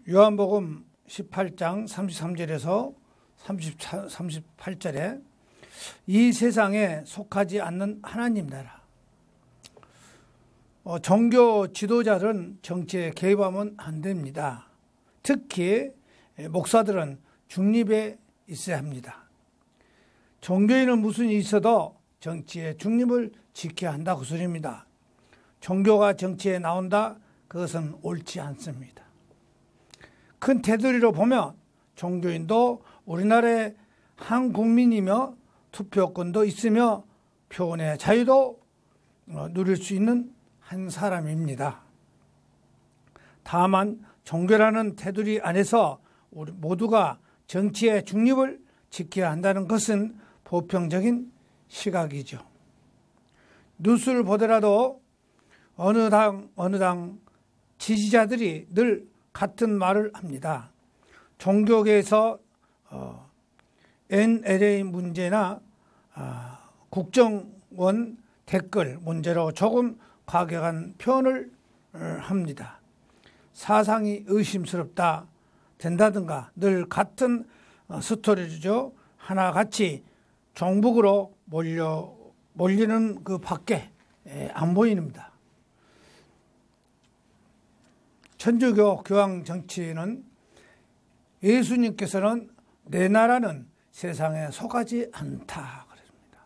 요한복음 18장 33절에서 38절에 이 세상에 속하지 않는 하나님 나라. 종교 지도자들은 정치에 개입하면 안 됩니다. 특히 목사들은 중립에 있어야 합니다. 종교인은 무슨 일이 있어도 정치의 중립을 지켜야 한다 그 소리입니다. 종교가 정치에 나온다 그것은 옳지 않습니다. 큰 테두리로 보면 종교인도 우리나라의 한 국민이며 투표권도 있으며 표현의 자유도 누릴 수 있는 한 사람입니다. 다만 종교라는 테두리 안에서 우리 모두가 정치의 중립을 지켜야 한다는 것은 보편적인 시각이죠. 뉴스를 보더라도 어느 당 지지자들이 늘 같은 말을 합니다. 종교계에서 NLA 문제나 국정원 댓글 문제로 조금 과격한 표현을 합니다. 사상이 의심스럽다 된다든가 늘 같은 스토리죠. 하나같이 종북으로 몰리는 그 밖에 안 보입니다. 천주교 교황 정치는 예수님께서는 내 나라는 세상에 속하지 않다 그랬습니다.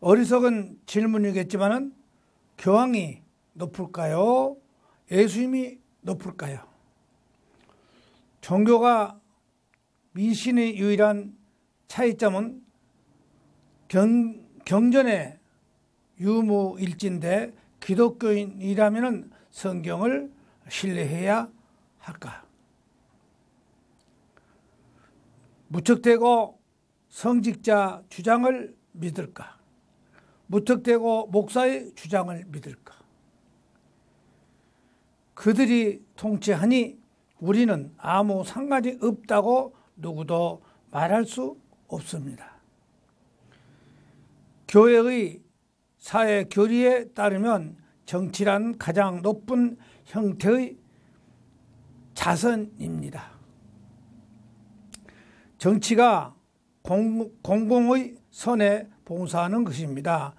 어리석은 질문이겠지만은 교황이 높을까요? 예수님이 높을까요? 종교가 미신의 유일한 차이점은 경전의 유무일치인데 기독교인이라면 성경을 신뢰해야 할까? 무턱대고 성직자 주장을 믿을까? 무턱대고 목사의 주장을 믿을까? 그들이 통치하니 우리는 아무 상관이 없다고 누구도 말할 수 없습니다. 교회의 사회 교리에 따르면 정치란 가장 높은 형태의 자선입니다. 정치가 공공의 선에 봉사하는 것입니다.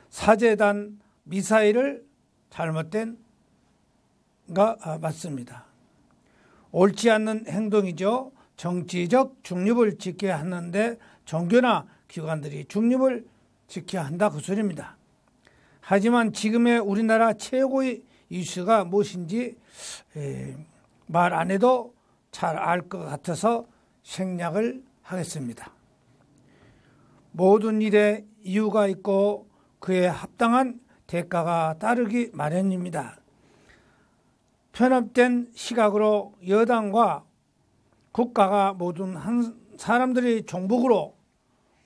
사제단 미사일을 잘못된 가 맞습니다. 옳지 않는 행동이죠. 정치적 중립을 지켜야 하는데 종교나 기관들이 중립을 지켜야 한다 그 소리입니다. 하지만 지금의 우리나라 최고의 이슈가 무엇인지 말 안 해도 잘 알 것 같아서 생략을 하겠습니다. 모든 일에 이유가 있고 그에 합당한 대가가 따르기 마련입니다. 편협된 시각으로 여당과 국가가 모든 한 사람들이 종북으로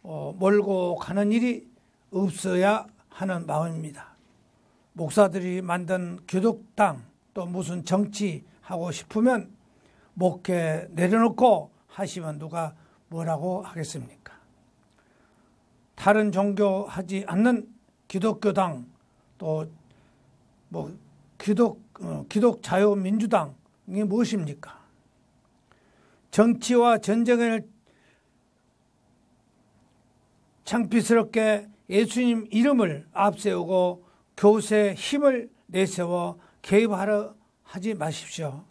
몰고 가는 일이 없어야 하는 마음입니다. 목사들이 만든 기독당 또 무슨 정치하고 싶으면 목회 내려놓고 하시면 누가 뭐라고 하겠습니까? 다른 종교 하지 않는 기독교당 또 뭐 기독자유민주당이 무엇입니까? 정치와 전쟁을 창피스럽게 예수님 이름을 앞세우고 교세에 힘을 내세워 개입하려 하지 마십시오.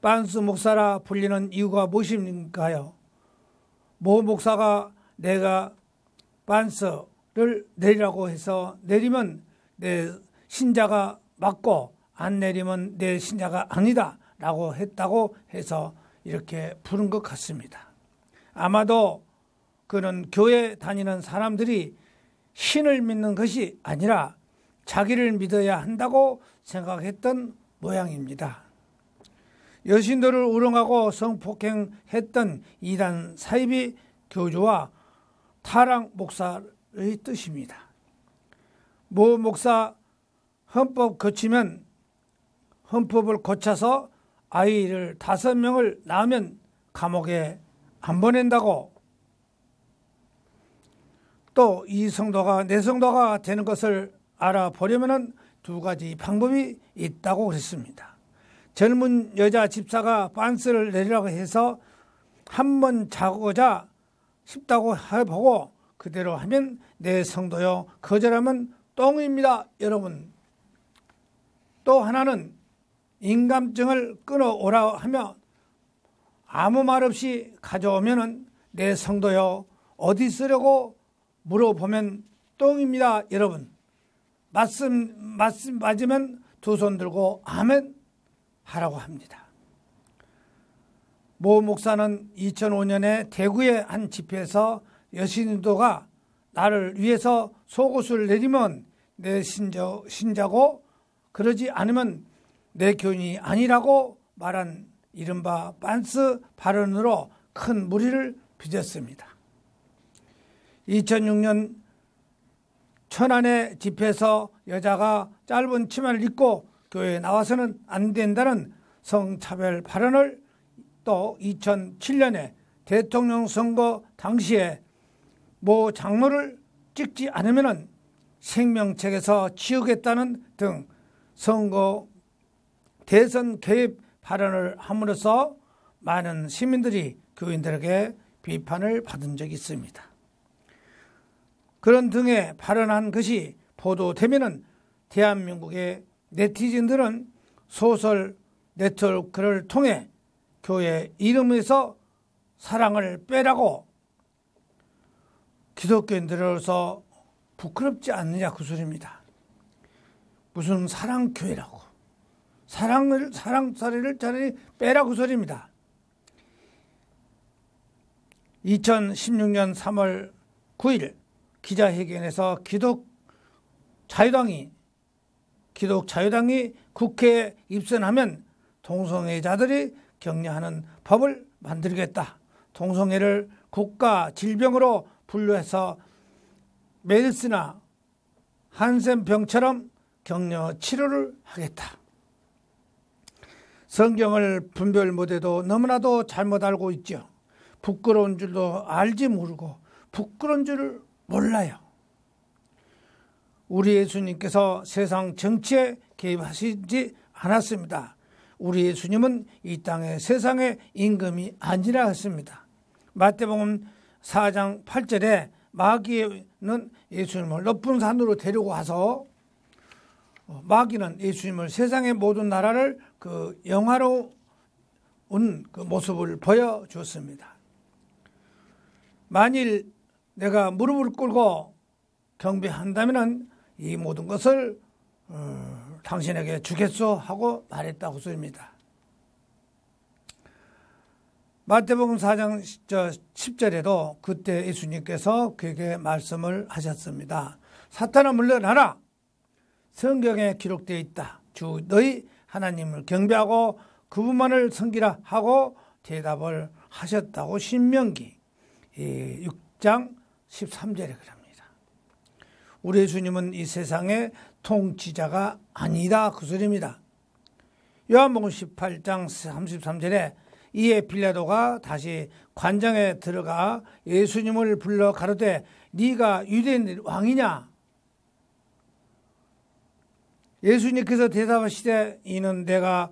빤스 목사라 불리는 이유가 무엇입니까요? 모 목사가 내가 빤스를 내리라고 해서 내리면 내 신자가 맞고 안 내리면 내 신자가 아니다 라고 했다고 해서 이렇게 부른 것 같습니다. 아마도 그는 교회 다니는 사람들이 신을 믿는 것이 아니라 자기를 믿어야 한다고 생각했던 모양입니다. 여신들을 우롱하고 성폭행했던 이단 사이비 교주와 타락 목사의 뜻입니다. 모 목사 헌법 고치면 헌법을 고쳐서 아이를 5명을 낳으면 감옥에 안 보낸다고 또 이 성도가 내 성도가 되는 것을 알아보려면 2가지 방법이 있다고 그랬습니다. 젊은 여자 집사가 반스를 내리라고 해서 한번 자고자 싶다고 해보고 그대로 하면 내 성도요 거절하면 똥입니다. 여러분, 또 하나는 인감증을 끊어오라 하며 아무 말 없이 가져오면 내 성도요 어디 쓰려고 물어보면 똥입니다. 여러분, 맞으면 두 손 들고 아멘 하라고 합니다. 모 목사는 2005년에 대구의 한 집회에서 여신도가 나를 위해서 속옷을 내리면 내 신자고 그러지 않으면 내 교인이 아니라고 말한 이른바 반스 발언으로 큰 무리를 빚었습니다. 2006년 천안의 집회에서 여자가 짧은 치마를 입고 교회에 나와서는 안 된다는 성차별 발언을, 또 2007년에 대통령 선거 당시에 모 장로를 찍지 않으면 생명책에서 치우겠다는 등 선거 대선 개입 발언을 함으로써 많은 시민들이 교인들에게 비판을 받은 적이 있습니다. 그런 등의 발언한 것이 보도되면 대한민국의 네티즌들은 소셜 네트워크를 통해 교회 이름에서 사랑을 빼라고 기독교인들로서 부끄럽지 않느냐 그 소리입니다. 무슨 사랑교회라고, 사랑자리를 차라리 빼라 그 소리입니다. 2016년 3월 9일 기자회견에서 기독 자유당이 국회에 입선하면 동성애자들이 격려하는 법을 만들겠다. 동성애를 국가 질병으로 분류해서 메르스나 한센병처럼 격려 치료를 하겠다. 성경을 분별 못해도 너무나도 잘못 알고 있죠. 부끄러운 줄도 알지 모르고 부끄러운 줄을 몰라요. 우리 예수님께서 세상 정치에 개입하시지 않았습니다. 우리 예수님은 이 땅의 세상의 임금이 아니라 했습니다. 마태복음 4장 8절에 마귀는 예수님을 높은 산으로 데리고 와서 마귀는 예수님을 세상의 모든 나라를 그 영화로운 그 모습을 보여주었습니다. 만일 내가 무릎을 꿇고 경배한다면 이 모든 것을 당신에게 주겠소 하고 말했다고 소리입니다. 마태복음 4장 10절에도 그때 예수님께서 그에게 말씀을 하셨습니다. 사탄아 물러나라. 성경에 기록되어 있다. 주 너희 하나님을 경배하고 그분만을 섬기라 하고 대답을 하셨다고 신명기 6장 13절에 그럽니다. 우리 예수님은 이 세상의 통치자가 아니다 그 소리입니다. 요한복음 18장 33절에 이에 빌라도가 다시 관장에 들어가 예수님을 불러 가로되 네가 유대인의 왕이냐? 예수님께서 대답하시되 이는 네가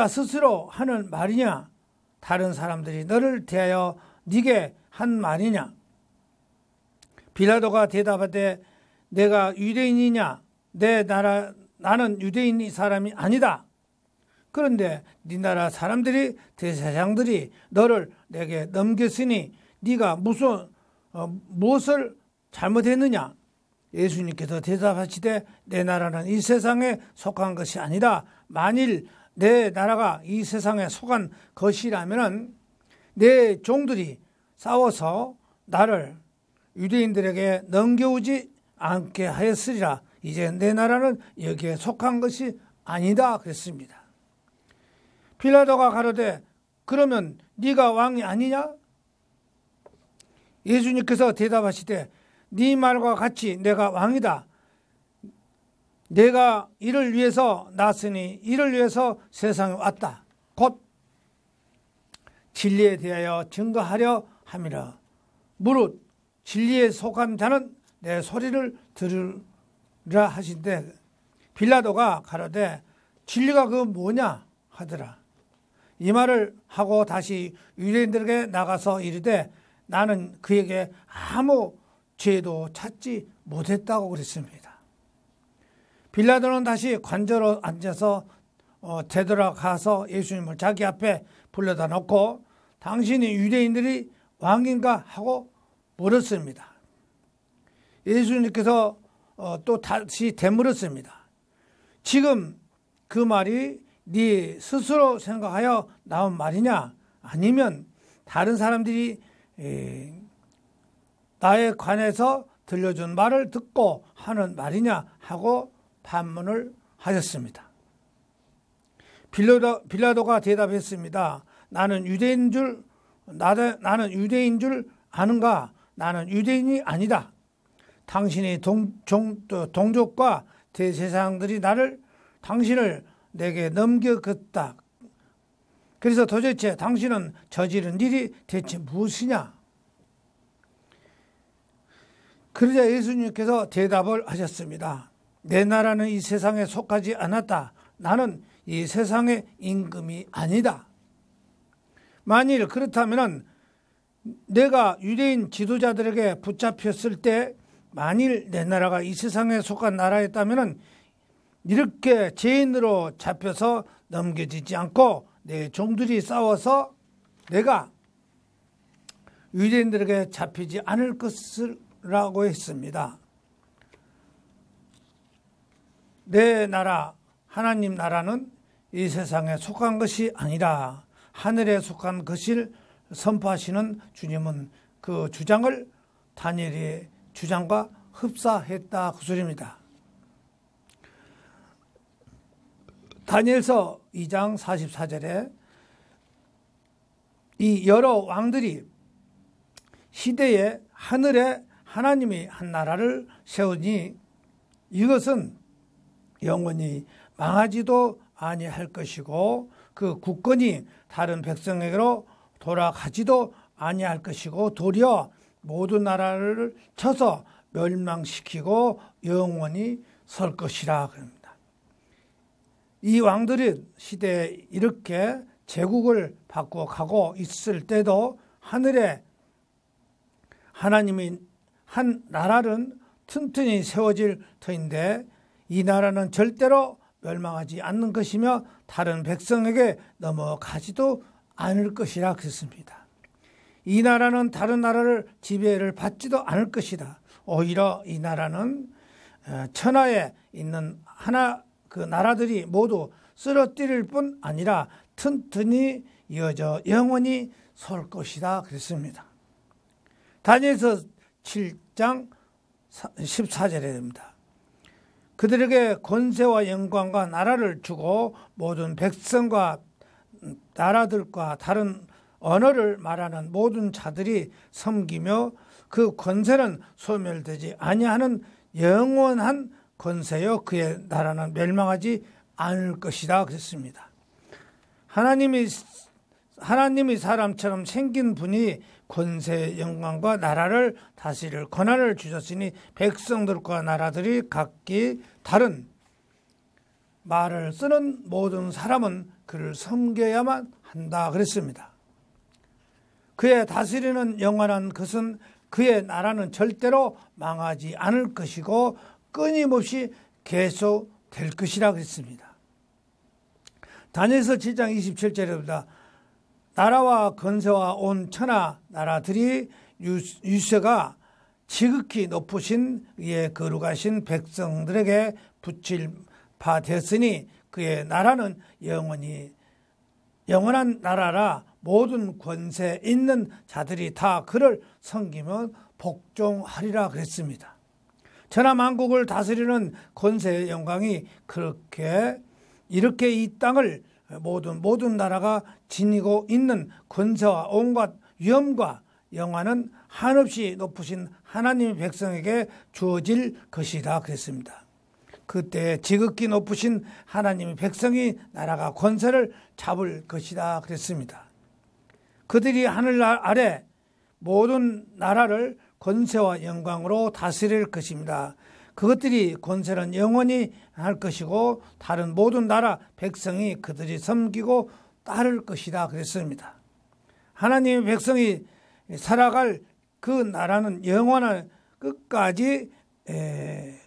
스스로 하는 말이냐? 다른 사람들이 너를 대하여 네게 한 말이냐? 빌라도가 대답하되 내가 유대인이냐? 나는 유대인이 사람이 아니다. 그런데 네 나라 사람들이 대제사장들이 너를 내게 넘겼으니 네가 무엇을 잘못했느냐? 예수님께서 대답하시되 내 나라는 이 세상에 속한 것이 아니다. 만일 내 나라가 이 세상에 속한 것이라면 내 종들이 싸워서 나를 유대인들에게 넘겨오지 않게 하였으리라. 이제 내 나라는 여기에 속한 것이 아니다 그랬습니다. 빌라도가 가로되 그러면 네가 왕이 아니냐? 예수님께서 대답하시되 네 말과 같이 내가 왕이다. 내가 이를 위해서 났으니 이를 위해서 세상에 왔다. 곧 진리에 대하여 증거하려 함이라. 무릇 진리에 속한 자는 내 소리를 들으라 하신대 빌라도가 가로되 진리가 그 뭐냐 하더라. 이 말을 하고 다시 유대인들에게 나가서 이르되 나는 그에게 아무 죄도 찾지 못했다고 그랬습니다. 빌라도는 다시 관저로 앉아서 되돌아가서 예수님을 자기 앞에 불러다 놓고 당신이 유대인들이 왕인가 하고 물었습니다. 예수님께서 또 다시 되물었습니다. 지금 그 말이 네 스스로 생각하여 나온 말이냐 아니면 다른 사람들이 나에 관해서 들려준 말을 듣고 하는 말이냐 하고 반문을 하셨습니다. 빌라도가 대답했습니다. 나는 유대인 줄 아는가? 나는 유대인이 아니다. 당신의 동족과 대제사장들이 당신을 내게 넘겨갔다. 그래서 도대체 당신은 저지른 일이 대체 무엇이냐? 그러자 예수님께서 대답을 하셨습니다. 내 나라는 이 세상에 속하지 않았다. 나는 이 세상의 임금이 아니다. 만일 그렇다면 내가 유대인 지도자들에게 붙잡혔을 때 만일 내 나라가 이 세상에 속한 나라였다면 이렇게 죄인으로 잡혀서 넘겨지지 않고 내 종들이 싸워서 내가 유대인들에게 잡히지 않을 것이라고 했습니다. 내 나라 하나님 나라는 이 세상에 속한 것이 아니라 하늘에 속한 것을 선포하시는 주님은 그 주장을 다니엘의 주장과 흡사했다 그 소리입니다. 다니엘서 2장 44절에 이 여러 왕들이 시대에 하늘에 하나님이 한 나라를 세우니 이것은 영원히 망하지도 아니할 것이고 그 국권이 다른 백성에게로 돌아가지도 아니할 것이고 도리어 모든 나라를 쳐서 멸망시키고 영원히 설 것이라 그럽니다. 이 왕들이 시대에 이렇게 제국을 바꾸어 가고 있을 때도 하늘에 하나님이 한 나라는 튼튼히 세워질 터인데 이 나라는 절대로 멸망하지 않는 것이며 다른 백성에게 넘어가지도 않을 것이라 그랬습니다. 이 나라는 다른 나라를 지배를 받지도 않을 것이다. 오히려 이 나라는 천하에 있는 하나 그 나라들이 모두 쓰러뜨릴 뿐 아니라 튼튼히 이어져 영원히 설 것이다 그랬습니다. 다니엘서 7장 14절입니다. 그들에게 권세와 영광과 나라를 주고 모든 백성과 나라들과 다른 언어를 말하는 모든 자들이 섬기며 그 권세는 소멸되지 아니하는 영원한 권세요 그의 나라는 멸망하지 않을 것이다 그랬습니다. 하나님이 사람처럼 생긴 분이 권세, 영광과 나라를 다스릴 권한을 주셨으니 백성들과 나라들이 각기 다른 말을 쓰는 모든 사람은 그를 섬겨야만 한다 그랬습니다. 그의 다스리는 영원한 것은 그의 나라는 절대로 망하지 않을 것이고 끊임없이 계속될 것이라 그랬습니다. 다니엘서 7장 27절입니다. 나라와 권세와 온 천하 나라들이 유세가 지극히 높으신 이에 거룩하신 백성들에게 붙일 바 되었으니 그의 나라는 영원한 나라라 모든 권세 있는 자들이 다 그를 섬기면 복종하리라 그랬습니다. 천하 만국을 다스리는 권세의 영광이 이렇게 이 땅을 모든 나라가 지니고 있는 권세와 온갖 위엄과 영화는 한없이 높으신 하나님의 백성에게 주어질 것이다 그랬습니다. 그때 지극히 높으신 하나님의 백성이 나라가 권세를 잡을 것이다 그랬습니다. 그들이 하늘 아래 모든 나라를 권세와 영광으로 다스릴 것입니다. 그것들이 권세는 영원히 할 것이고 다른 모든 나라 백성이 그들이 섬기고 따를 것이다 그랬습니다. 하나님의 백성이 살아갈 그 나라는 영원한 끝까지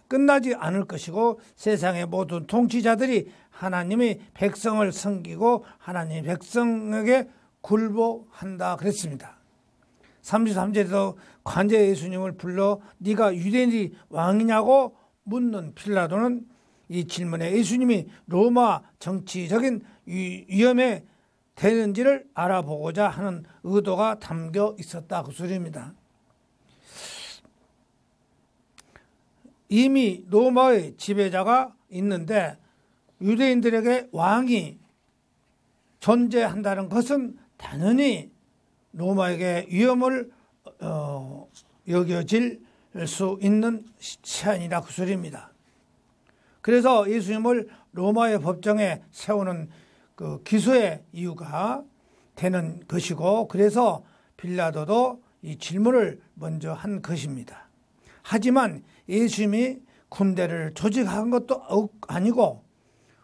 끝나지 않을 것이고 세상의 모든 통치자들이 하나님의 백성을 섬기고 하나님의 백성에게 굴복한다 그랬습니다. 33절에도 관제 예수님을 불러 네가 유대인이 왕이냐고 묻는 빌라도는 이 질문에 예수님이 로마 정치적인 위험에 되는지를 알아보고자 하는 의도가 담겨 있었다 그 소리입니다. 이미 로마의 지배자가 있는데 유대인들에게 왕이 존재한다는 것은 당연히 로마에게 위험을 여겨질 수 있는 사안이다 그 소리입니다. 그래서 예수님을 로마의 법정에 세우는 그 기소의 이유가 되는 것이고 그래서 빌라도도 이 질문을 먼저 한 것입니다. 하지만 예수님이 군대를 조직한 것도 아니고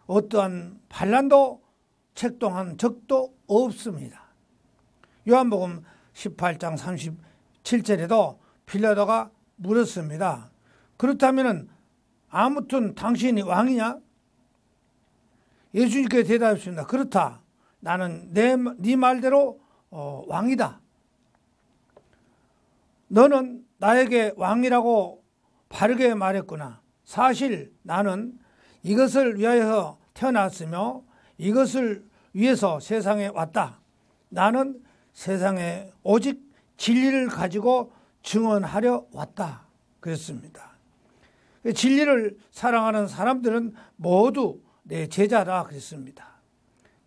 어떠한 반란도 책동한 적도 없습니다. 요한복음 18장 37절에도 빌라도가 물었습니다. 그렇다면 아무튼 당신이 왕이냐? 예수님께 대답했습니다. 그렇다. 나는 네 말대로 왕이다. 너는 나에게 왕이라고 바르게 말했구나. 사실 나는 이것을 위하여 태어났으며 이것을 위해서 세상에 왔다. 나는 세상에 오직 진리를 가지고 증언하려 왔다. 그랬습니다. 진리를 사랑하는 사람들은 모두 내 제자라 그랬습니다.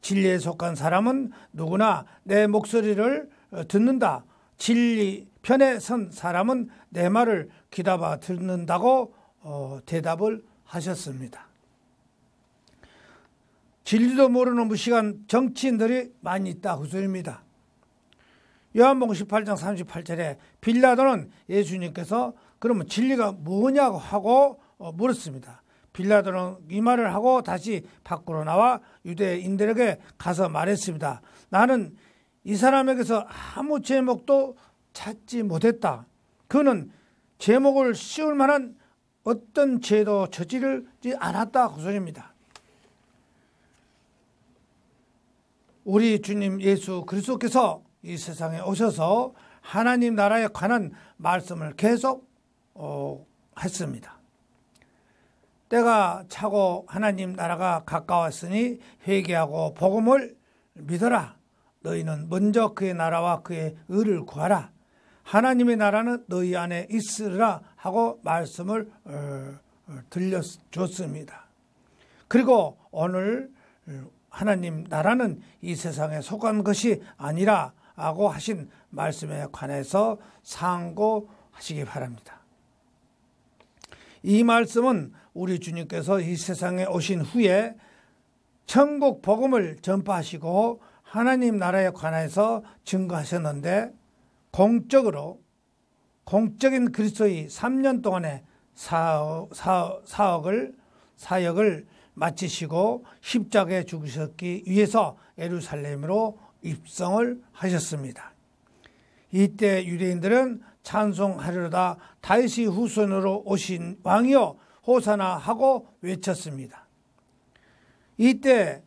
진리에 속한 사람은 누구나 내 목소리를 듣는다. 진리 편에 선 사람은 내 말을 귀담아 듣는다고 대답을 하셨습니다. 진리도 모르는 무식한 정치인들이 많이 있다 그 소리입니다. 요한복음 18장 38절에 빌라도는 예수님께서 그러면 진리가 뭐냐고 하고 물었습니다. 빌라도는 이 말을 하고 다시 밖으로 나와 유대인들에게 가서 말했습니다. 나는 이 사람에게서 아무 제목도 찾지 못했다. 그는 제목을 씌울 만한 어떤 죄도 저지르지 않았다 그 소리입니다. 우리 주님 예수 그리스도께서 이 세상에 오셔서 하나님 나라에 관한 말씀을 계속 했습니다. 때가 차고 하나님 나라가 가까웠으니 회개하고 복음을 믿어라. 너희는 먼저 그의 나라와 그의 의를 구하라. 하나님의 나라는 너희 안에 있으리라 하고 말씀을 들려줬습니다. 그리고 오늘 하나님 나라는 이 세상에 속한 것이 아니라 라고 하신 말씀에 관해서 상고하시기 바랍니다. 이 말씀은 우리 주님께서 이 세상에 오신 후에 천국 복음을 전파하시고 하나님 나라에 관해서 증거하셨는데 공적인 그리스도의 3년 동안의 사역을 마치시고 십자가에 죽으셨기 위해서 예루살렘으로 입성을 하셨습니다. 이때 유대인들은 찬송하려다 다윗의 후손으로 오신 왕이여 호사나 하고 외쳤습니다. 이때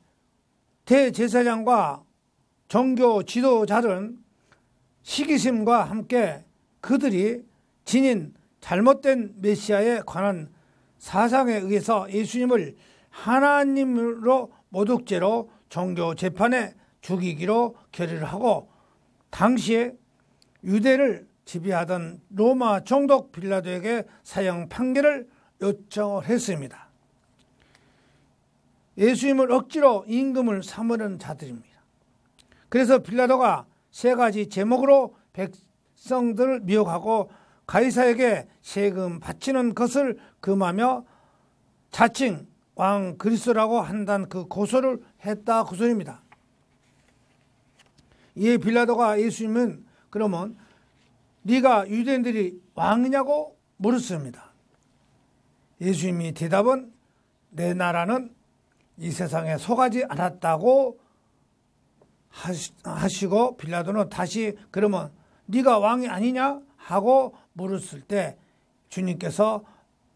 대제사장과 종교 지도자들은 시기심과 함께 그들이 지닌 잘못된 메시아에 관한 사상에 의해서 예수님을 하나님으로 모독죄로 종교 재판에 죽이기로 결의를 하고 당시에 유대를 지배하던 로마 총독 빌라도에게 사형 판결을 요청을 했습니다. 예수님을 억지로 임금을 삼으려는 자들입니다. 그래서 빌라도가 세 가지 제목으로 백성들을 미혹하고 가이사에게 세금 바치는 것을 금하며 자칭 왕 그리스도라고 한다는 그 고소를 했다 그 소리입니다. 이에 빌라도가 예수님은 그러면 네가 유대인들이 왕이냐고 물었습니다. 예수님이 대답은 내 나라는 이 세상에 속하지 않았다고 하시고 빌라도는 다시 그러면 네가 왕이 아니냐 하고 물었을 때 주님께서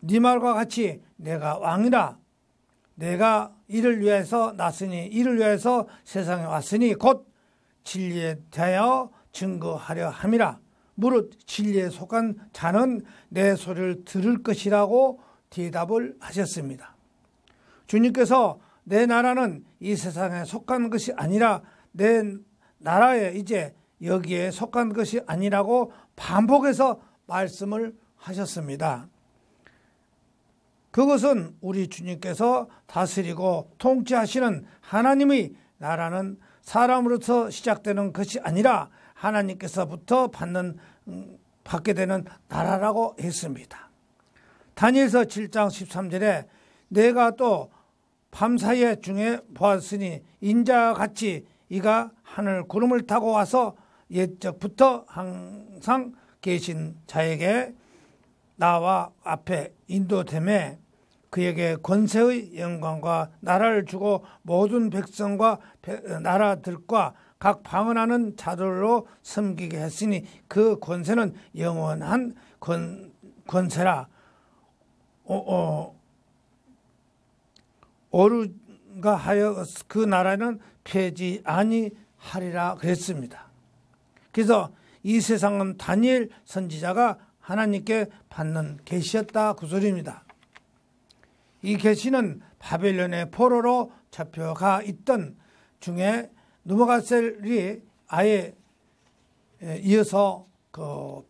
네 말과 같이 내가 왕이라 내가 이를 위해서 났으니 이를 위해서 세상에 왔으니 곧 진리에 대하여 증거하려 함이라. 무릇 진리에 속한 자는 내 소리를 들을 것이라고 대답을 하셨습니다. 주님께서 내 나라는 이 세상에 속한 것이 아니라 내 나라에 이제 여기에 속한 것이 아니라고 반복해서 말씀을 하셨습니다. 그것은 우리 주님께서 다스리고 통치하시는 하나님의 나라는 사람으로서 시작되는 것이 아니라 하나님께서부터 받게 되는 나라라고 했습니다. 다니엘서 7장 13절에 내가 또 밤사이에 중에 보았으니 인자같이 이가 하늘 구름을 타고 와서 옛적부터 항상 계신 자에게 나와 앞에 인도됨에 그에게 권세의 영광과 나라를 주고 모든 백성과 나라들과 각 방언하는 자들로 섬기게 했으니 그 권세는 영원한 권세라. 오르가 하여 그 나라는 폐지 아니하리라 그랬습니다. 그래서 이 세상은 다니엘 선지자가 하나님께 받는 계시였다 그 소리입니다. 이 계시는 바벨론의 포로로 잡혀가 있던 중에 느부갓네살이 아예 이어서 그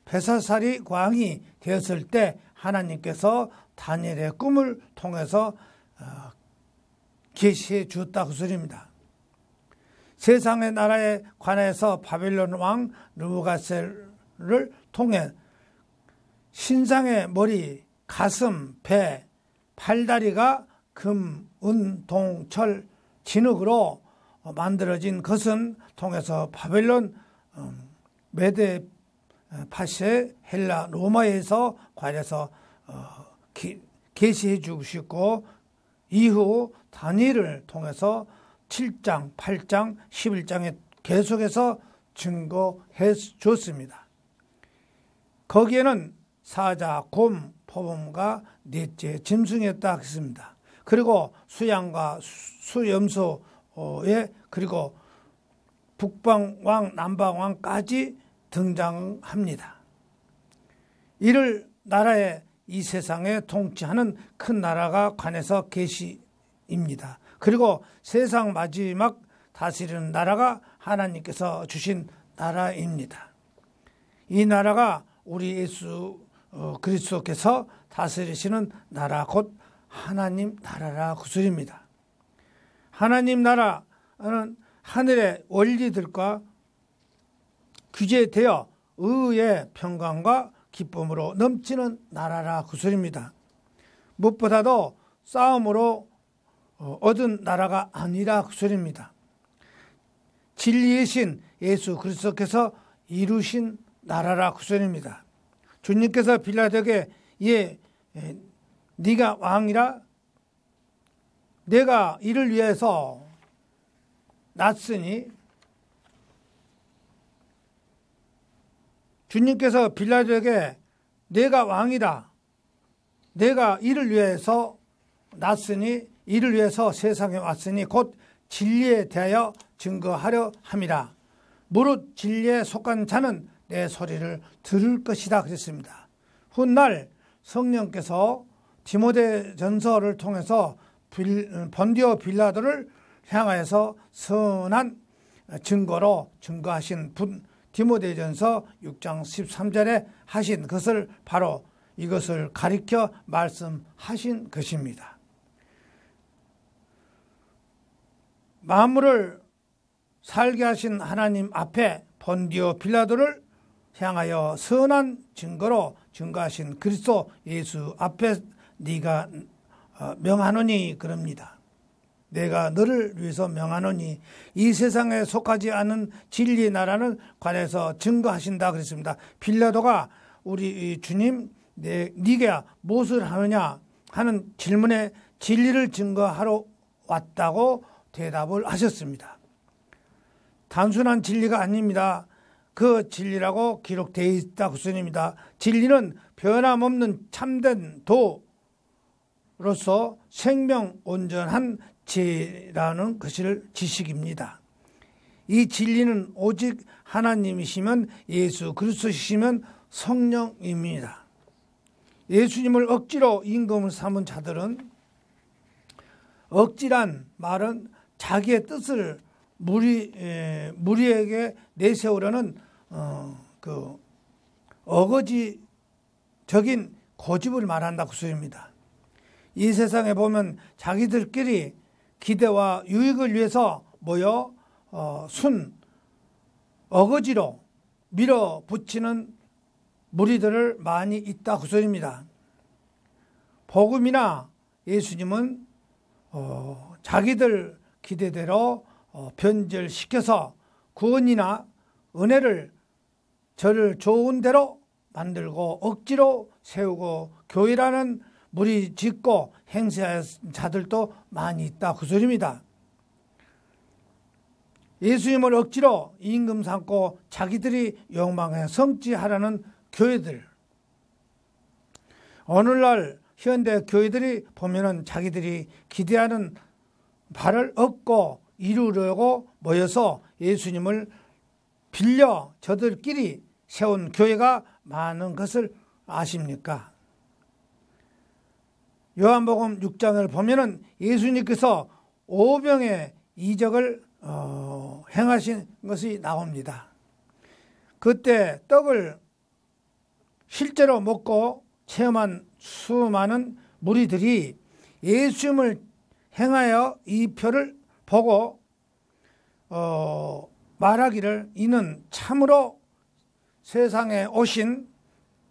벨사살이 왕이 되었을 때 하나님께서 다니엘의 꿈을 통해서 계시해 주었다 그 소리입니다. 세상의 나라에 관해서 바벨론 왕 느부갓네살을 통해 신상의 머리, 가슴, 배, 팔다리가 금, 은, 동, 철, 진흙으로 만들어진 것은 통해서 바벨론, 메데, 파세, 헬라, 로마에서 관해서 계시해 주시고 이후 다니엘을 통해서 7장, 8장, 11장에 계속해서 증거해 줬습니다. 거기에는 사자, 곰, 포범과 넷째 짐승이었다 했습니다. 그리고 수양과 수염소에 그리고 북방왕, 남방왕까지 등장합니다. 이를 나라에 이 세상에 통치하는 큰 나라가 관해서 계시입니다. 그리고 세상 마지막 다스리는 나라가 하나님께서 주신 나라입니다. 이 나라가 우리 예수 그리스도께서 다스리시는 나라 곧 하나님 나라라 그 소리입니다. 하나님 나라는 하늘의 원리들과 규제되어 의의 평강과 기쁨으로 넘치는 나라라 그 소리입니다. 무엇보다도 싸움으로 얻은 나라가 아니라 그 소리입니다. 진리의 신 예수 그리스도께서 이루신 나라라 그 소리입니다. 주님께서 빌라도에게 네가 왕이라 내가 이를 위해서 났으니 주님께서 빌라도에게 내가 왕이다. 내가 이를 위해서 났으니 이를 위해서 세상에 왔으니 곧 진리에 대하여 증거하려 함이라. 무릇 진리에 속한 자는 내 소리를 들을 것이다 그랬습니다. 훗날 성령께서 디모데전서를 통해서 본디오 빌라도를 향하여서 선한 증거로 증거하신 디모데전서 6장 13절에 하신 것을 바로 이것을 가리켜 말씀하신 것입니다. 만물을 살게 하신 하나님 앞에 본디오 빌라도를 향하여 선한 증거로 증거하신 그리스도 예수 앞에 네가 명하노니 그럽니다. 내가 너를 위해서 명하노니 이 세상에 속하지 않은 진리 나라는 관해서 증거하신다 그랬습니다. 빌라도가 우리 주님 네가 무엇을 하느냐 하는 질문에 진리를 증거하러 왔다고 대답을 하셨습니다. 단순한 진리가 아닙니다. 그 진리라고 기록되어 있다 구순입니다. 진리는 변함없는 참된 도로서 생명 온전한 지라는 것을 지식입니다. 이 진리는 오직 하나님이시면 예수 그리스도시면 성령입니다. 예수님을 억지로 임금을 삼은 자들은 억지란 말은 자기의 뜻을 무리에게 내세우려는 어거지적인 고집을 말한다 그 소리입니다. 이 세상에 보면 자기들끼리 기대와 유익을 위해서 모여 어거지로 밀어붙이는 무리들을 많이 있다 그 소리입니다. 복음이나 예수님은 자기들 기대대로 변절시켜서 구원이나 은혜를 저를 좋은 대로 만들고 억지로 세우고 교회라는 무리 짓고 행세하는 자들도 많이 있다 그 소리입니다. 예수님을 억지로 임금 삼고 자기들이 욕망에 성취하라는 교회들. 오늘날 현대 교회들이 보면은 자기들이 기대하는 바를 얻고 이루려고 모여서 예수님을 빌려 저들끼리 세운 교회가 많은 것을 아십니까? 요한복음 6장을 보면은 예수님께서 오병의 이적을 행하신 것이 나옵니다. 그때 떡을 실제로 먹고 체험한 수많은 무리들이 예수님을 행하여 이 표를 보고 말하기를 이는 참으로 세상에 오신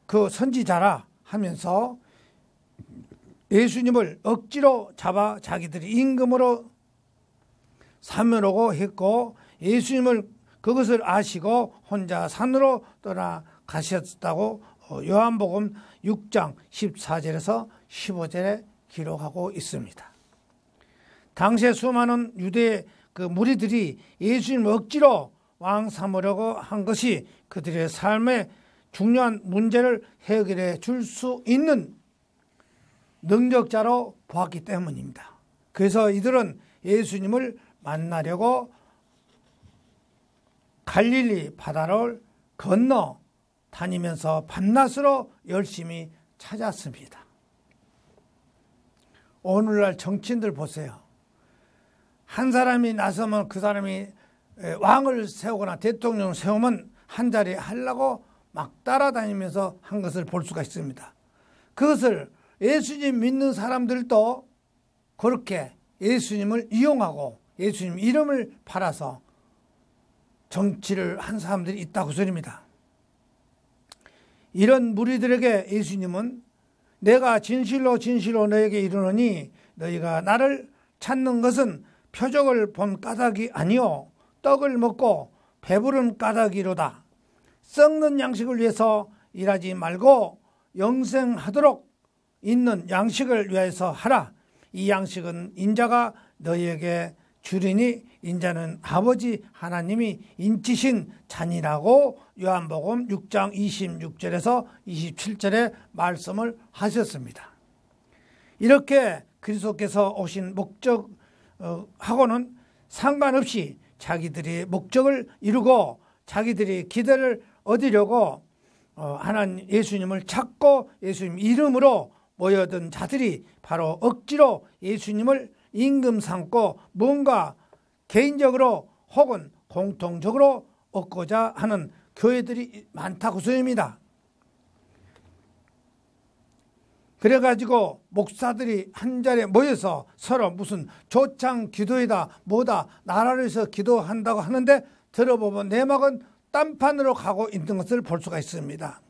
그 선지자라 하면서 예수님을 억지로 잡아 자기들이 임금으로 삼으려고 했고 예수님을 그것을 아시고 혼자 산으로 떠나가셨다고 요한복음 6장 14절에서 15절에 기록하고 있습니다. 당시에 수많은 유대 그 무리들이 예수님을 억지로 왕 삼으려고 한 것이 그들의 삶의 중요한 문제를 해결해 줄 수 있는 능력자로 보았기 때문입니다. 그래서 이들은 예수님을 만나려고 갈릴리 바다를 건너 다니면서 밤낮으로 열심히 찾았습니다. 오늘날 정치인들 보세요. 한 사람이 나서면 그 사람이 왕을 세우거나 대통령을 세우면 한 자리 하려고 막 따라다니면서 한 것을 볼 수가 있습니다. 그것을 예수님 믿는 사람들도 그렇게 예수님을 이용하고 예수님 이름을 팔아서 정치를 한 사람들이 있다고 소리입니다. 이런 무리들에게 예수님은 내가 진실로 진실로 너에게 이르노니 너희가 나를 찾는 것은 표적을 본 까닭이 아니요 떡을 먹고 배부른 까닭이로다. 썩는 양식을 위해서 일하지 말고 영생하도록 있는 양식을 위해서 하라. 이 양식은 인자가 너희에게 주리니 인자는 아버지 하나님이 인치신 잔이라고 요한복음 6장 26절에서 27절에 말씀을 하셨습니다. 이렇게 그리스도께서 오신 목적하고는 상관없이 자기들이 목적을 이루고 자기들이 기대를 얻으려고 하나님 예수님을 찾고 예수님 이름으로 모여든 자들이 바로 억지로 예수님을 임금 삼고 뭔가 개인적으로 혹은 공통적으로 얻고자 하는 교회들이 많다고 소입니다. 그래가지고 목사들이 한자리에 모여서 서로 무슨 조창 기도이다 뭐다 나라를 위해서 기도한다고 하는데 들어보면 내막은 딴판으로 가고 있는 것을 볼 수가 있습니다.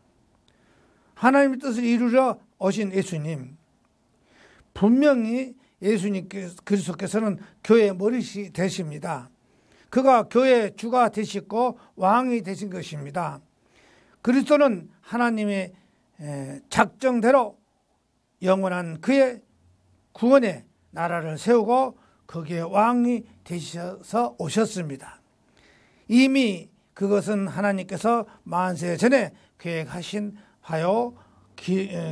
하나님의 뜻을 이루려 오신 예수님, 분명히 예수님 그리스도께서는 교회의 머리시 되십니다. 그가 교회의 주가 되시고 왕이 되신 것입니다. 그리스도는 하나님의 작정대로 영원한 그의 구원의 나라를 세우고 거기에 왕이 되셔서 오셨습니다. 이미 그것은 하나님께서 만세 전에 계획하신 바요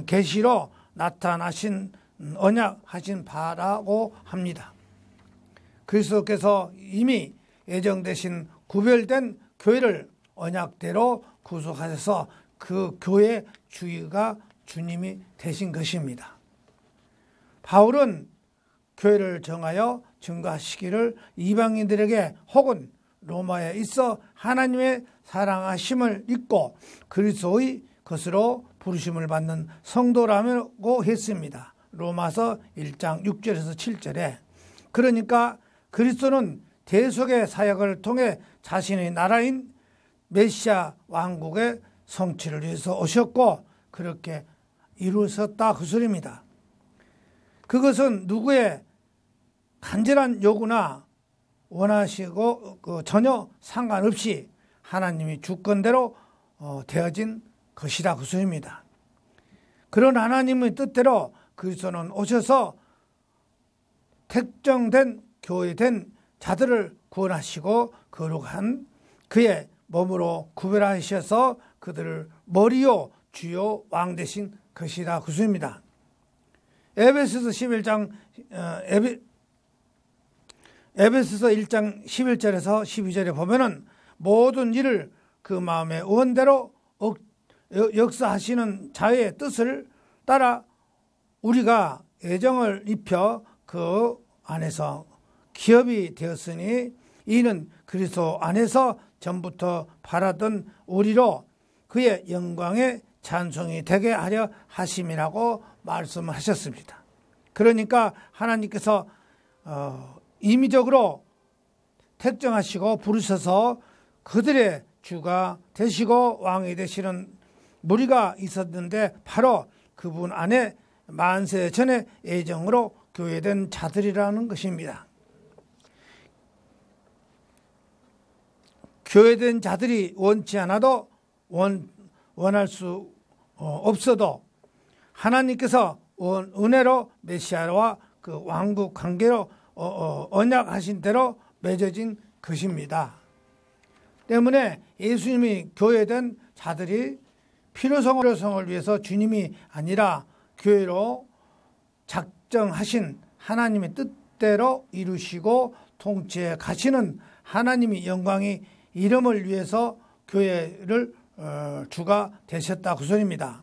계시로 나타나신 언약하신 바라고 합니다. 그리스도께서 이미 예정되신 구별된 교회를 언약대로 구속하셔서 그 교회 주의가 주님이 되신 것입니다. 바울은 교회를 정하여 증거하시기를 이방인들에게 혹은 로마에 있어 하나님의 사랑하심을 입고 그리스도의 것으로 부르심을 받는 성도라고 했습니다. 로마서 1장 6절에서 7절에. 그러니까 그리스도는 대속의 사역을 통해 자신의 나라인 메시아 왕국의 성취를 위해서 오셨고 그렇게 이루셨다 그 소리입니다. 그것은 누구의 간절한 요구나 원하시고 전혀 상관없이 하나님이 주권대로 되어진 것이다 그 소리입니다. 그런 하나님의 뜻대로 그리스도는 오셔서 특정된 교회된 자들을 구원하시고 거룩한 그의 몸으로 구별하셔서 그들을 머리요 주요 왕 되신 것이다 그 소리입니다. 에베소서 1장 11절에서 12절에 보면은 모든 일을 그 마음의 원대로 역사하시는 자의 뜻을 따라 우리가 애정을 입혀 그 안에서 기업이 되었으니 이는 그리스도 안에서 전부터 바라던 우리로 그의 영광의 찬송이 되게 하려 하심이라고 말씀하셨습니다. 그러니까 하나님께서 임의적으로 택정하시고 부르셔서 그들의 주가 되시고 왕이 되시는 무리가 있었는데 바로 그분 안에 만세 전의 애정으로 교회된 자들이라는 것입니다. 교회된 자들이 원치 않아도 원할 수 없어도 하나님께서 은혜로 메시아와 그 왕국 관계로 언약하신 대로 맺어진 것입니다. 때문에 예수님이 교회된 자들이 필요성을 위해서 주님이 아니라 교회로 작정하신 하나님의 뜻대로 이루시고 통치해 가시는 하나님의 영광이 이름을 위해서 교회를 주가 되셨다 그 소리입니다.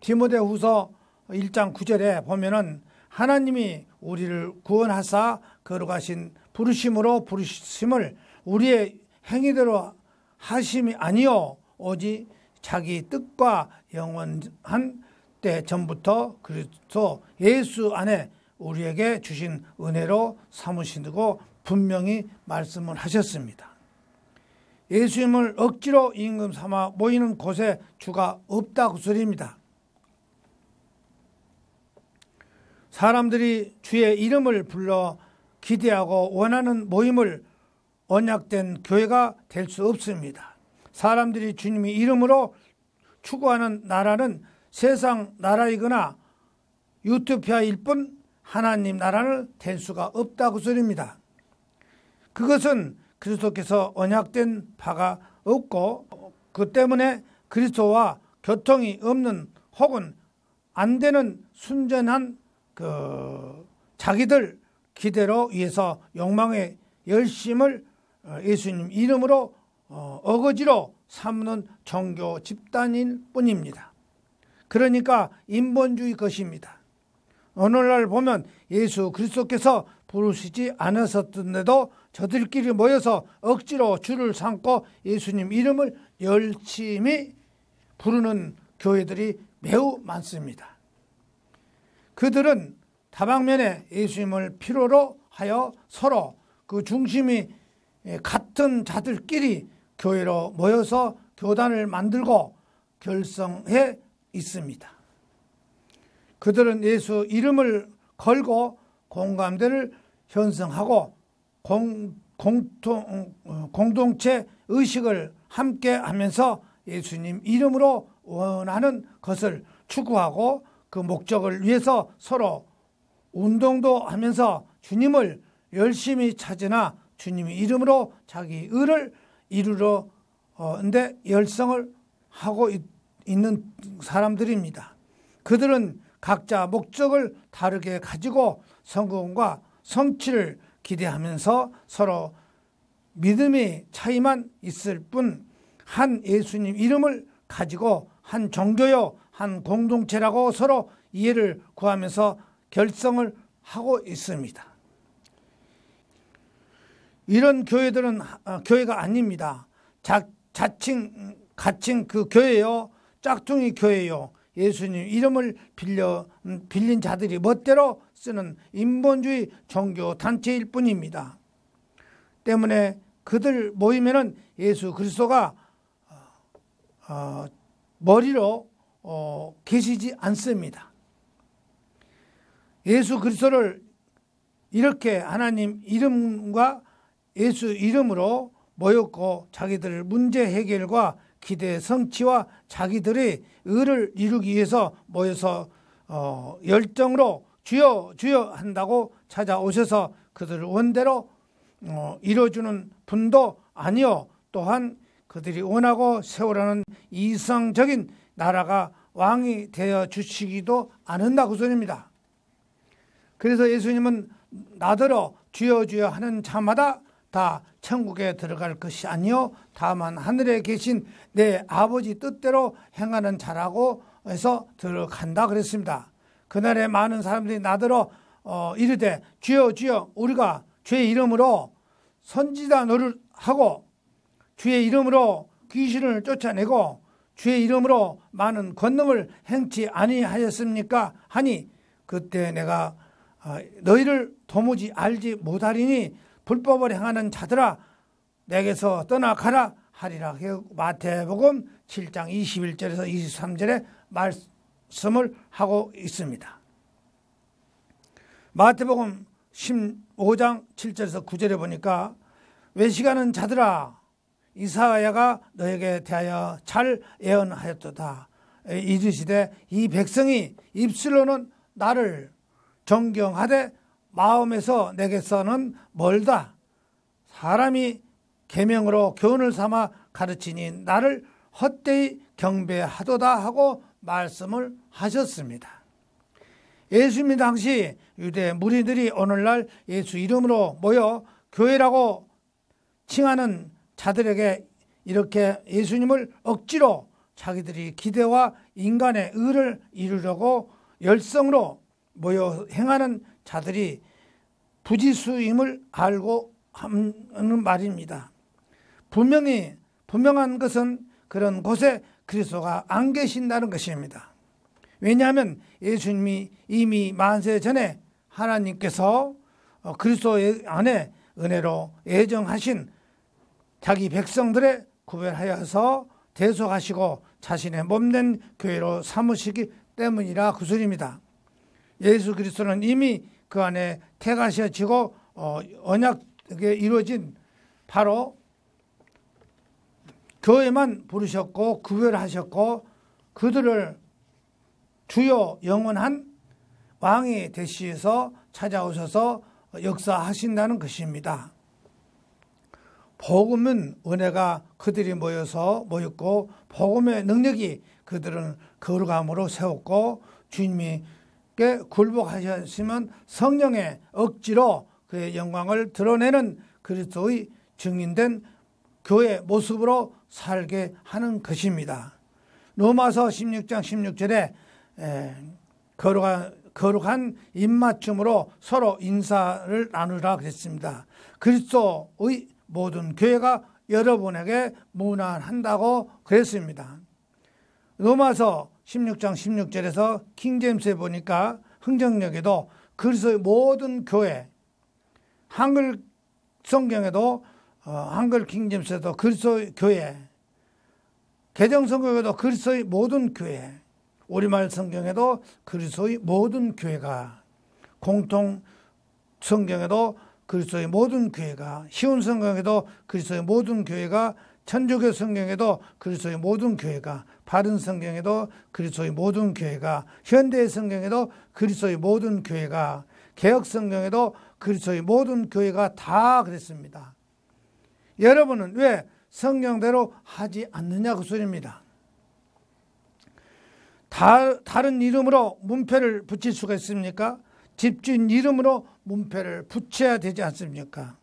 디모데후서 1장 9절에 보면은 하나님이 우리를 구원하사 거룩하신 부르심으로 부르심을 우리의 행위대로 하심이 아니요 오직 자기 뜻과 영원한 때 전부터 그리스도 예수 안에 우리에게 주신 은혜로 삼으시고 분명히 말씀을 하셨습니다. 예수님을 억지로 임금 삼아 모이는 곳에 주가 없다 그 소리입니다. 사람들이 주의 이름을 불러 기대하고 원하는 모임을 언약된 교회가 될 수 없습니다. 사람들이 주님의 이름으로 추구하는 나라는 세상 나라이거나 유토피아일 뿐 하나님 나라를 될 수가 없다 그 소리입니다. 그것은 그리스도께서 언약된 바가 없고 그 때문에 그리스도와 교통이 없는 혹은 안 되는 순전한 자기들 기대로 위해서 욕망의 열심을 예수님 이름으로 어거지로 삼는 종교 집단일 뿐입니다. 그러니까 인본주의 것입니다. 오늘날 보면 예수 그리스도께서 부르시지 않으셨던데도 저들끼리 모여서 억지로 줄을 삼고 예수님 이름을 열심히 부르는 교회들이 매우 많습니다. 그들은 다방면에 예수님을 필요로 하여 서로 그 중심이 같은 자들끼리 교회로 모여서 교단을 만들고 결성해 있습니다. 그들은 예수 이름을 걸고 공감대를 형성하고 공동체 의식을 함께 하면서 예수님 이름으로 원하는 것을 추구하고 그 목적을 위해서 서로 운동도 하면서 주님을 열심히 찾으나 주님의 이름으로 자기 의를 이루려 근데 열성을 하고 있는 사람들입니다. 그들은 각자 목적을 다르게 가지고 성공과 성취를 기대하면서 서로 믿음의 차이만 있을 뿐 한 예수님 이름을 가지고 한 종교요, 한 공동체라고 서로 이해를 구하면서 결성을 하고 있습니다. 이런 교회들은 교회가 아닙니다. 가칭 그 교회요, 짝퉁이 교회요, 예수님 이름을 빌린 자들이 멋대로 쓰는 인본주의 종교 단체일 뿐입니다. 때문에 그들 모이면은 예수 그리스도가 머리로 계시지 않습니다. 예수 그리스도를 이렇게 하나님 이름과 예수 이름으로 모였고 자기들 문제 해결과 기대 성취와 자기들의 의를 이루기 위해서 모여서 열정으로 주여 주여 한다고 찾아오셔서 그들을 원대로 이루어주는 분도 아니요, 또한 그들이 원하고 세우라는 이상적인 나라가 왕이 되어 주시기도 않는다 그 소리입니다. 그래서 예수님은 나더러 주여 주여 하는 자마다 다 천국에 들어갈 것이 아니요 다만 하늘에 계신 내 아버지 뜻대로 행하는 자라고 해서 들어간다 그랬습니다. 그날에 많은 사람들이 나더러 이르되 주여 주여 우리가 주의 이름으로 선지자 노릇하고 주의 이름으로 귀신을 쫓아내고 주의 이름으로 많은 권능을 행치 아니하였습니까? 하니 그때 내가 너희를 도무지 알지 못하리니 불법을 행하는 자들아 내게서 떠나가라 하리라. 마태복음 7장 21절에서 23절에 말씀을 하고 있습니다. 마태복음 15장 7절에서 9절에 보니까 외식하는 자들아 이사야가 너에게 대하여 잘 예언하였도다. 이르시되 이 백성이 입술로는 나를 존경하되 마음에서 내게서는 멀다. 사람이 계명으로 교훈을 삼아 가르치니 나를 헛되이 경배하도다 하고 말씀을 하셨습니다. 예수님 당시 유대 무리들이 오늘날 예수 이름으로 모여 교회라고 칭하는 자들에게 이렇게 예수님을 억지로 자기들이 기대와 인간의 의를 이루려고 열성으로 모여 행하는 자들이 부지수임을 알고 하는 말입니다. 분명한 것은 그런 곳에 그리스도가 안 계신다는 것입니다. 왜냐하면 예수님이 이미 만세 전에 하나님께서 그리스도 안에 은혜로 예정하신 자기 백성들의 구별하여서 대속하시고 자신의 몸된 교회로 삼으시기 때문이라 그 소리입니다. 예수 그리스도는 이미 그 안에 택하셔지고 언약에 이루어진 바로 교회만 부르셨고 구별하셨고 그들을 주요 영원한 왕이 되시어서 찾아오셔서 역사하신다는 것입니다. 복음은 은혜가 그들이 모였고 복음의 능력이 그들은 거룩함으로 세웠고 주님께 굴복하셨으면 성령의 억지로 그의 영광을 드러내는 그리스도의 증인된 교회 모습으로 살게 하는 것입니다. 로마서 16장 16절에 거룩한 입맞춤으로 서로 인사를 나누라 그랬습니다. 그리스도의 모든 교회가 여러분에게 문안한다고 그랬습니다. 로마서 16장 16절에서 킹제임스에 보니까 흥정역에도 그리스도의 모든 교회, 한글 성경에도 한글 킹제임스에도 그리스도의 교회, 개정 성경에도 그리스도의 모든 교회, 우리말 성경에도 그리스도의 모든 교회가, 공통 성경에도 그리스도의 모든 교회가, 쉬운 성경에도 그리스도의 모든 교회가 천주교 성경에도 그리스도의 모든 교회가, 바른 성경에도 그리스도의 모든 교회가, 현대 성경에도 그리스도의 모든 교회가, 개혁 성경에도 그리스도의 모든 교회가 다 그랬습니다. 여러분은 왜 성경대로 하지 않느냐 그 소리입니다. 다른 이름으로 문패를 붙일 수가 있습니까? 집주인 이름으로 문패를 붙여야 되지 않습니까?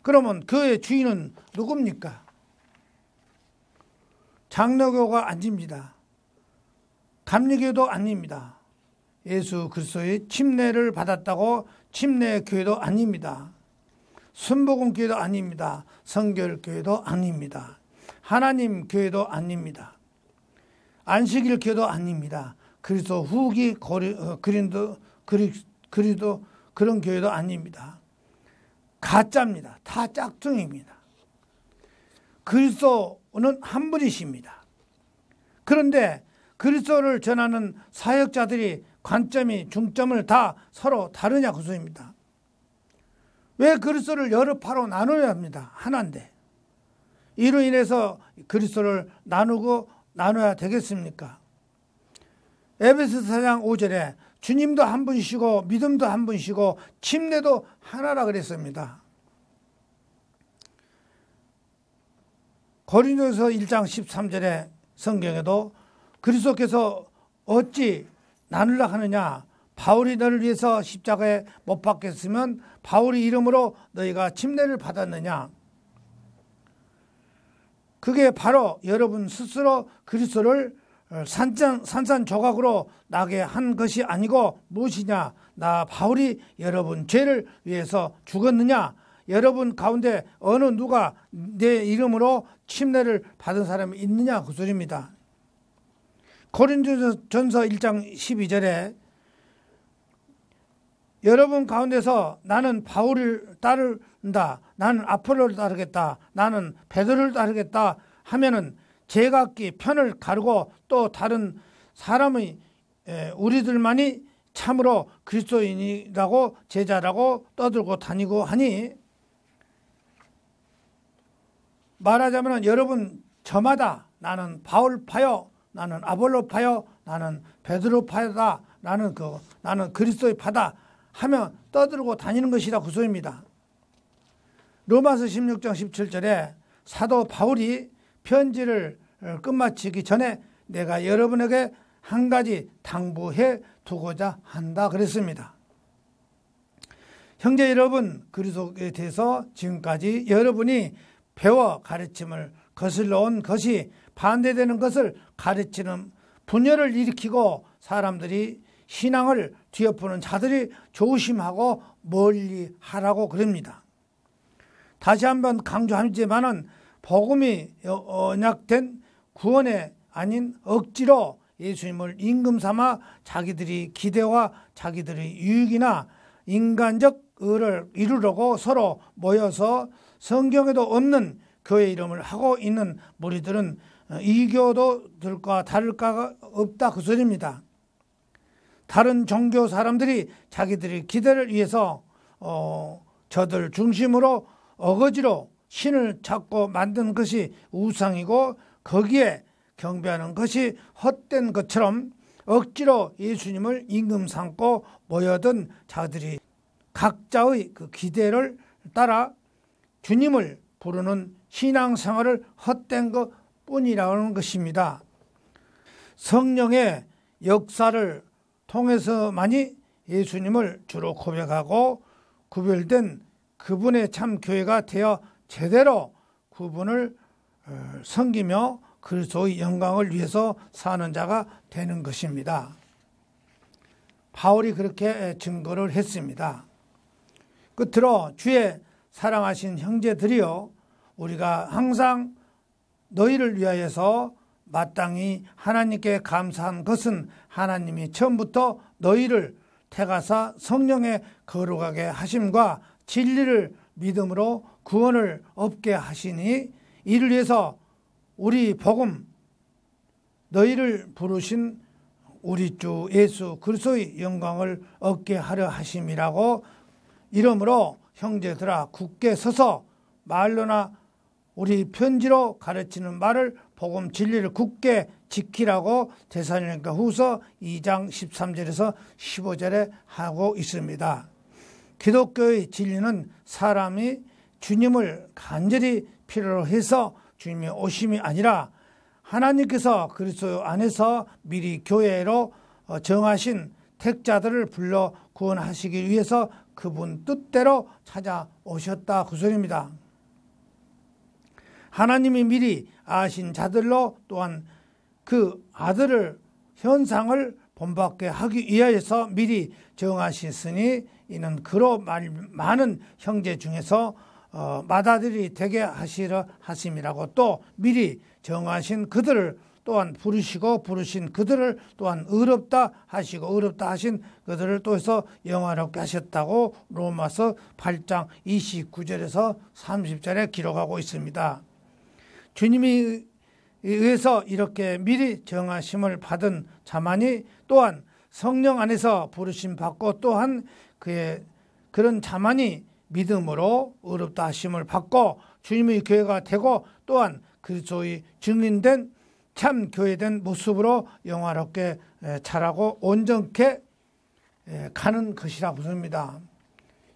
그러면 교회 주인은 누굽니까? 장로교가 아닙니다. 감리교도 아닙니다. 예수 그리스도의 침례를 받았다고 침례교회도 아닙니다. 순복음교회도 아닙니다. 성결교회도 아닙니다. 하나님 교회도 아닙니다. 안식일 교회도 아닙니다. 그리스도 후기 그리스도 그런 교회도 아닙니다. 가짜입니다. 다 짝퉁입니다. 그리스도는 한 분이십니다. 그런데 그리스도를 전하는 사역자들이 관점이 중점을 다 서로 다르냐 그 소리입니다. 왜 그리스도를 여러 파로 나눠야 합니다. 하나인데. 이로 인해서 그리스도를 나눠야 되겠습니까? 에베소 4장 5절에 주님도 한 분이시고 믿음도 한 분이시고 침례도 하나라 그랬습니다. 고린도서 1장 13절에 성경에도 그리스도께서 어찌 나누려 하느냐, 바울이 너를 위해서 십자가에 못 박혔으면 바울의 이름으로 너희가 침례를 받았느냐. 그게 바로 여러분 스스로 그리스도를 산산조각으로 나게 한 것이 아니고 무엇이냐, 나 바울이 여러분 죄를 위해서 죽었느냐, 여러분 가운데 어느 누가 내 이름으로 침례를 받은 사람이 있느냐 그 소리입니다. 고린도전서 1장 12절에 여러분 가운데서 나는 바울을 따른다, 나는 아폴로를 따르겠다, 나는 베드로를 따르겠다 하면은 제각기 편을 가르고 또 다른 사람의 우리들만이 참으로 그리스도인이라고 제자라고 떠들고 다니고 하니, 말하자면 여러분 저마다 나는 바울파요, 나는 아볼로파요, 나는 베드로파다, 나는 그리스도의 파다 하며 떠들고 다니는 것이다 그 소리입니다. 로마서 16장 17절에 사도 바울이 편지를 끝마치기 전에 내가 여러분에게 한 가지 당부해 두고자 한다 그랬습니다. 형제 여러분, 그리스도에 대해서 지금까지 여러분이 배워 가르침을 거슬러 온 것이 반대되는 것을 가르치는 분열을 일으키고 사람들이 신앙을 뒤엎는 자들이 조심하고 멀리 하라고 그럽니다. 다시 한번 강조하지만은 복음이 언약된 구원에 아닌 억지로 예수님을 임금 삼아 자기들이 기대와 자기들의 유익이나 인간적 의를 이루려고 서로 모여서 성경에도 없는 교회 이름을 하고 있는 무리들은 이교도들과 다를 바가 없다 그 소리입니다. 다른 종교 사람들이 자기들의 기대를 위해서 저들 중심으로 어거지로 신을 찾고 만든 것이 우상이고 거기에 경배하는 것이 헛된 것처럼 억지로 예수님을 임금 삼고 모여든 자들이 각자의 그 기대를 따라 주님을 부르는 신앙생활을 헛된 것 뿐이라는 것입니다. 성령의 역사를 통해서만이 예수님을 주로 고백하고 구별된 그분의 참 교회가 되어 제대로 그분을 섬기며 그리스도의 영광을 위해서 사는 자가 되는 것입니다. 바울이 그렇게 증거를 했습니다. 끝으로 주의 사랑하신 형제들이여, 우리가 항상 너희를 위하여서 마땅히 하나님께 감사한 것은 하나님이 처음부터 너희를 택하사 성령의 거룩하게 하심과 진리를 믿음으로 구원을 얻게 하시니, 이를 위해서 우리 복음 너희를 부르신 우리 주 예수 그리스도의 영광을 얻게 하려 하심이라고, 이러므로 형제들아 굳게 서서 말로나 우리 편지로 가르치는 말을 복음 진리를 굳게 지키라고 데살로니가 후서 2장 13절에서 15절에 하고 있습니다. 기독교의 진리는 사람이 주님을 간절히 필요로 해서 주님의 오심이 아니라 하나님께서 그리스도 안에서 미리 교회로 정하신 택자들을 불러 구원하시기 위해서 그분 뜻대로 찾아오셨다 그 소리입니다. 하나님이 미리 아신 자들로 또한 그 아들을 현상을 본받게 하기 위하여서 미리 정하셨으니 이는 그로 많은 형제 중에서 맏아들이 되게 하시려 하심이라고 또 미리 정하신 그들을 또한 부르신 그들을 또한 의롭다 하시고 의롭다 하신 그들을 또 해서 영화롭게 하셨다고 로마서 8장 29절에서 30절에 기록하고 있습니다. 주님이 의해서 이렇게 미리 정하심을 받은 자만이 또한 성령 안에서 부르심 받고 또한 그런 자만이 믿음으로 의롭다 하심을 받고 주님의 교회가 되고 또한 그리스도의 증인된 참 교회된 모습으로 영화롭게 자라고 온전케 가는 것이라고 봅니다.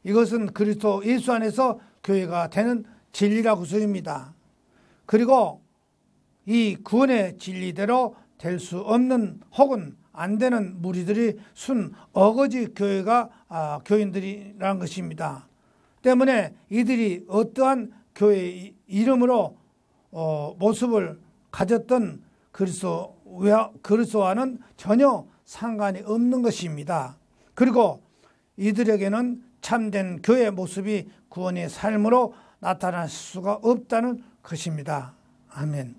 이것은 그리스도 예수 안에서 교회가 되는 진리라고 소입니다. 그리고 이 구원의 진리대로 될 수 없는 혹은 안 되는 무리들이 순 어거지 교인들이라는 것입니다. 때문에 이들이 어떠한 교회 이름으로 모습을 가졌던 그리스도와는 전혀 상관이 없는 것입니다. 그리고 이들에게는 참된 교회 모습이 구원의 삶으로 나타날 수가 없다는 것입니다. 아멘.